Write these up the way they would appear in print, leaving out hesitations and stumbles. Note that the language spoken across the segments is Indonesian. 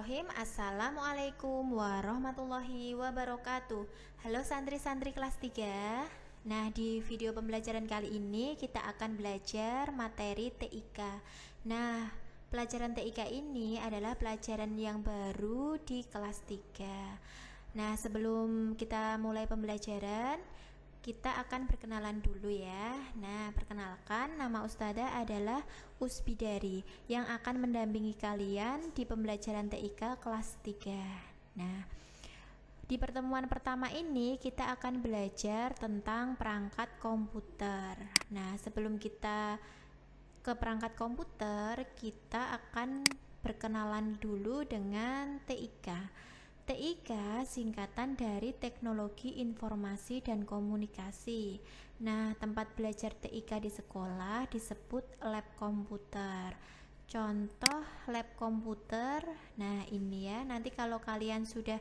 Bismillahirrahmanirrahim. Assalamualaikum warahmatullahi wabarakatuh. Halo santri-santri kelas 3. Nah, di video pembelajaran kali ini kita akan belajar materi TIK. Nah, pelajaran TIK ini adalah pelajaran yang baru di kelas 3. Nah, sebelum kita mulai pembelajaran, kita akan berkenalan dulu ya. Nah, perkenalkan, nama Ustadzah adalah Usbidari yang akan mendampingi kalian di pembelajaran TIK kelas 3. Nah, di pertemuan pertama ini kita akan belajar tentang perangkat komputer. Nah, sebelum kita ke perangkat komputer, kita akan berkenalan dulu dengan TIK. TIK singkatan dari Teknologi Informasi dan Komunikasi. Nah, tempat belajar TIK di sekolah disebut lab komputer. Contoh lab komputer, nah ini ya, nanti kalau kalian sudah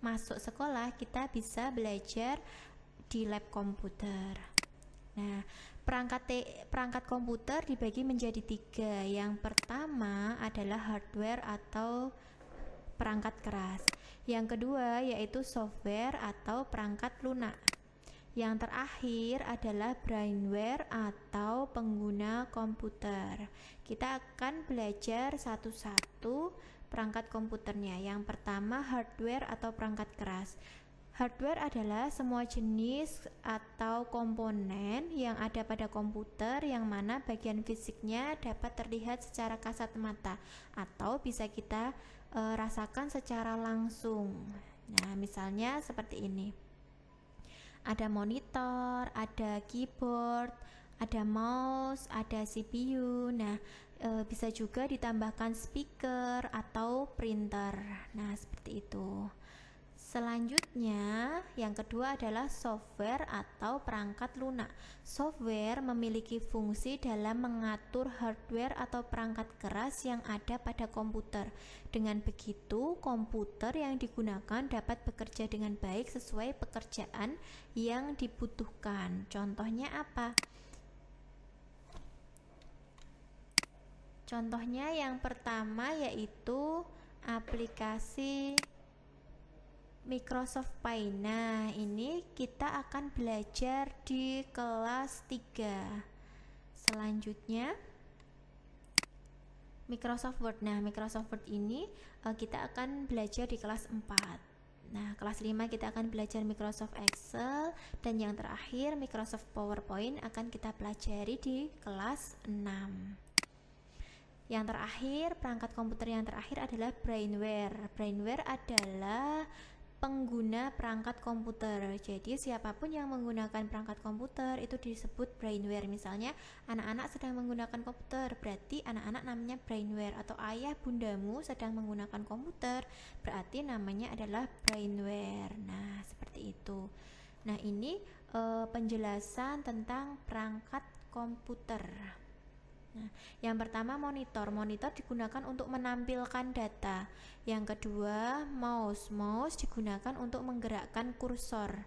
masuk sekolah, kita bisa belajar di lab komputer. Nah, perangkat komputer dibagi menjadi 3. Yang pertama adalah hardware atau perangkat keras. Yang kedua yaitu software atau perangkat lunak. Yang terakhir adalah brainware atau pengguna komputer. Kita akan belajar satu-satu perangkat komputernya. Yang pertama hardware atau perangkat keras. Hardware adalah semua jenis atau komponen yang ada pada komputer yang mana bagian fisiknya dapat terlihat secara kasat mata atau bisa kita rasakan secara langsung. Nah, misalnya seperti ini. Ada monitor, ada keyboard, ada mouse, ada CPU. Nah, bisa juga ditambahkan speaker atau printer. Nah, seperti itu. Selanjutnya, yang kedua adalah software atau perangkat lunak. Software memiliki fungsi dalam mengatur hardware atau perangkat keras yang ada pada komputer. Dengan begitu, komputer yang digunakan dapat bekerja dengan baik sesuai pekerjaan yang dibutuhkan. Contohnya apa? Contohnya yang pertama yaitu aplikasi Microsoft Paint. Nah, ini kita akan belajar di kelas 3. Selanjutnya Microsoft Word. Nah, Microsoft Word ini kita akan belajar di kelas 4. Nah, kelas 5 kita akan belajar Microsoft Excel, dan yang terakhir Microsoft PowerPoint akan kita pelajari di kelas 6. Yang terakhir, perangkat komputer yang terakhir adalah brainware. Brainware adalah pengguna perangkat komputer. Jadi siapapun yang menggunakan perangkat komputer itu disebut brainware. Misalnya anak-anak sedang menggunakan komputer, berarti anak-anak namanya brainware. Atau ayah bundamu sedang menggunakan komputer, berarti namanya adalah brainware. Nah, seperti itu. Nah, ini penjelasan tentang perangkat komputer. Nah, yang pertama monitor. Monitor digunakan untuk menampilkan data. Yang kedua mouse. Mouse digunakan untuk menggerakkan kursor.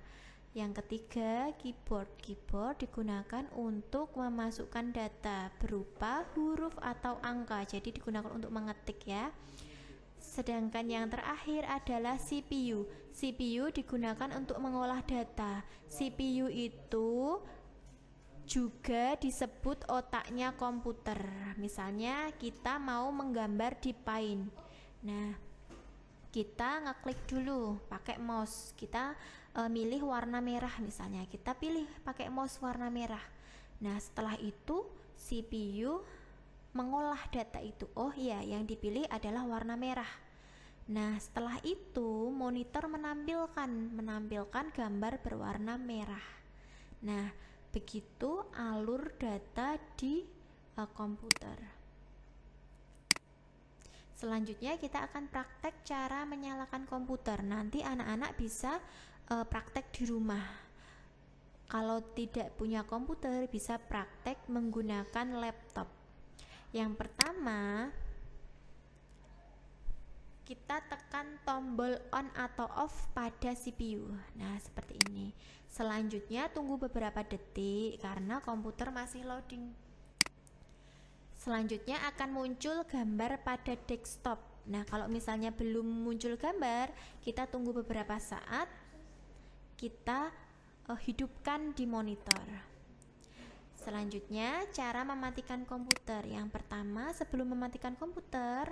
Yang ketiga keyboard. Keyboard digunakan untuk memasukkan data berupa huruf atau angka. Jadi digunakan untuk mengetik ya. Sedangkan yang terakhir adalah CPU. CPU digunakan untuk mengolah data. CPU itu juga disebut otaknya komputer. Misalnya kita mau menggambar di Paint. Nah, kita ngeklik dulu pakai mouse. Kita milih warna merah misalnya. Kita pilih pakai mouse warna merah. Nah, setelah itu CPU mengolah data itu. Oh iya, yang dipilih adalah warna merah. Nah, setelah itu monitor menampilkan gambar berwarna merah. Nah, begitu alur data di komputer. Selanjutnya kita akan praktek cara menyalakan komputer. Nanti anak-anak bisa praktek di rumah. Kalau tidak punya komputer bisa praktek menggunakan laptop. Yang pertama, kita tekan tombol on atau off pada CPU. Nah, seperti ini. Selanjutnya tunggu beberapa detik karena komputer masih loading. Selanjutnya akan muncul gambar pada desktop. Nah, kalau misalnya belum muncul gambar, kita tunggu beberapa saat, kita hidupkan di monitor. Selanjutnya, cara mematikan komputer. Yang pertama, sebelum mematikan komputer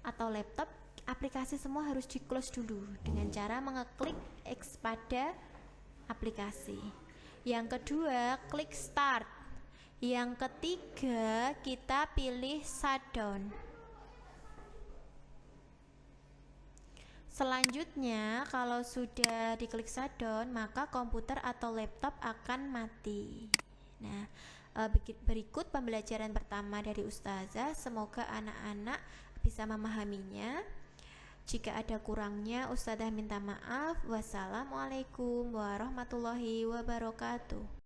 atau laptop, aplikasi semua harus di close dulu dengan cara mengeklik X pada aplikasi. Yang kedua, klik start. Yang ketiga, kita pilih shutdown. Selanjutnya, kalau sudah diklik shutdown, maka komputer atau laptop akan mati. Nah, berikut pembelajaran pertama dari Ustazah. Semoga anak-anak bisa memahaminya. Jika ada kurangnya, Ustazah minta maaf. Wassalamualaikum warahmatullahi wabarakatuh.